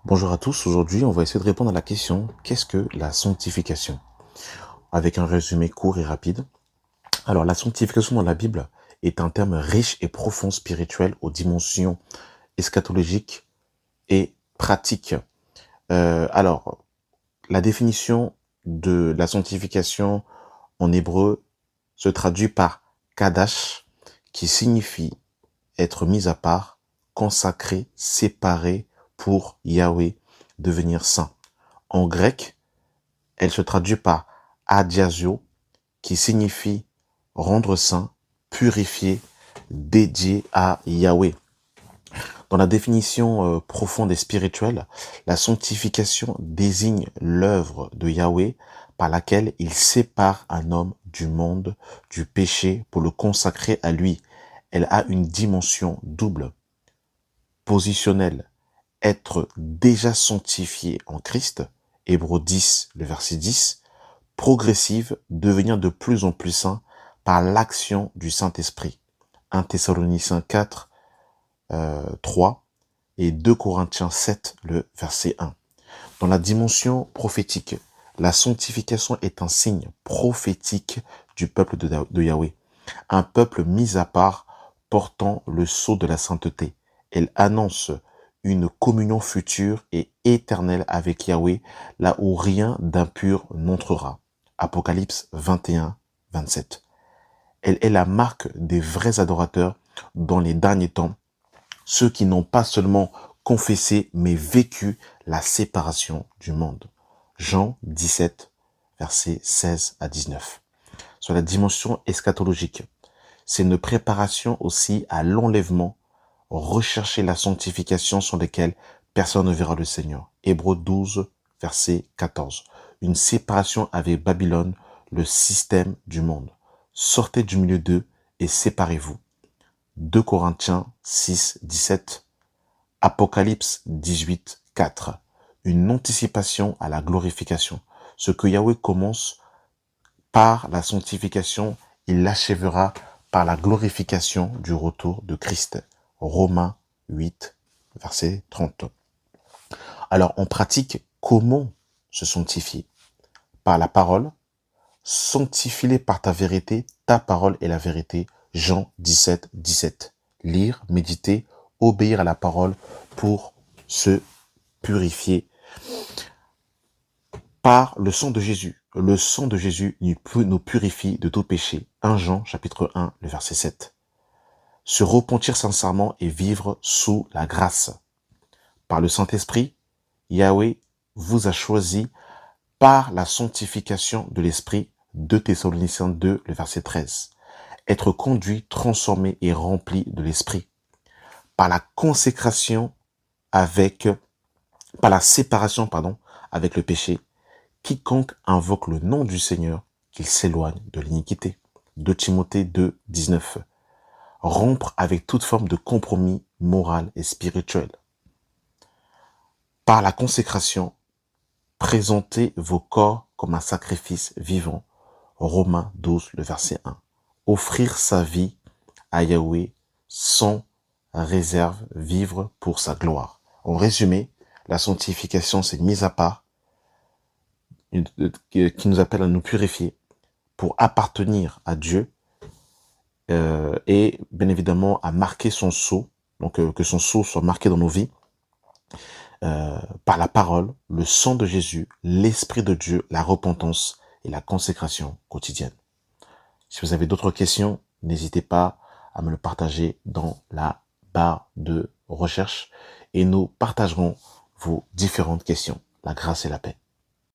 Bonjour à tous, aujourd'hui on va essayer de répondre à la question qu'est-ce que la sanctification? Avec un résumé court et rapide. Alors la sanctification dans la Bible est un terme riche et profond spirituel aux dimensions eschatologiques et pratiques. Alors la définition de la sanctification en hébreu se traduit par kadash, qui signifie être mis à part, consacré, séparé pour Yahweh, devenir saint. En grec, elle se traduit par adiasio, qui signifie rendre saint, purifié, dédié à Yahweh. Dans la définition profonde et spirituelle, la sanctification désigne l'œuvre de Yahweh par laquelle il sépare un homme du monde, du péché, pour le consacrer à lui. Elle a une dimension double, positionnelle, être déjà sanctifié en Christ, Hébreux 10, le verset 10, progressive, devenir de plus en plus saint par l'action du Saint-Esprit. 1 Thessaloniciens 4, 3 et 2 Corinthiens 7, le verset 1. Dans la dimension prophétique, la sanctification est un signe prophétique du peuple de Yahweh, un peuple mis à part portant le sceau de la sainteté. Elle annonce une communion future et éternelle avec Yahweh, là où rien d'impur n'entrera. Apocalypse 21, 27. Elle est la marque des vrais adorateurs dans les derniers temps, ceux qui n'ont pas seulement confessé, mais vécu la séparation du monde. Jean 17, versets 16 à 19. Sur la dimension eschatologique, c'est une préparation aussi à l'enlèvement, rechercher la sanctification sur laquelle personne ne verra le Seigneur. Hébreux 12, verset 14. Une séparation avec Babylone, le système du monde. Sortez du milieu d'eux et séparez-vous. 2 Corinthiens 6, 17. Apocalypse 18, 4. Une anticipation à la glorification. Ce que Yahweh commence par la sanctification, il l'achèvera par la glorification du retour de Christ. Romains 8, verset 30. Alors, en pratique, comment se sanctifier? Par la parole. Sanctifie-les par ta vérité, ta parole est la vérité. Jean 17, 17. Lire, méditer, obéir à la parole pour se purifier par le sang de Jésus. Le sang de Jésus nous purifie de tout péché. 1 Jean chapitre 1, le verset 7. Se repentir sincèrement et vivre sous la grâce. Par le Saint-Esprit, Yahweh vous a choisi par la sanctification de l'Esprit. 2 Thessaloniciens 2, le verset 13. Être conduit, transformé et rempli de l'Esprit. Par la consécration par la séparation, avec le péché. Quiconque invoque le nom du Seigneur, qu'il s'éloigne de l'iniquité. 2 Timothée 2, 19. Rompre avec toute forme de compromis moral et spirituel. Par la consécration, présentez vos corps comme un sacrifice vivant. Romains 12, le verset 1. Offrir sa vie à Yahweh sans réserve, vivre pour sa gloire. En résumé, la sanctification, c'est une mise à part qui nous appelle à nous purifier pour appartenir à Dieu et bien évidemment à marquer son sceau, donc que son sceau soit marqué dans nos vies par la parole, le sang de Jésus, l'Esprit de Dieu, la repentance et la consécration quotidienne. Si vous avez d'autres questions, n'hésitez pas à me le partager dans la barre de recherche et nous partagerons vos différentes questions. La grâce et la paix.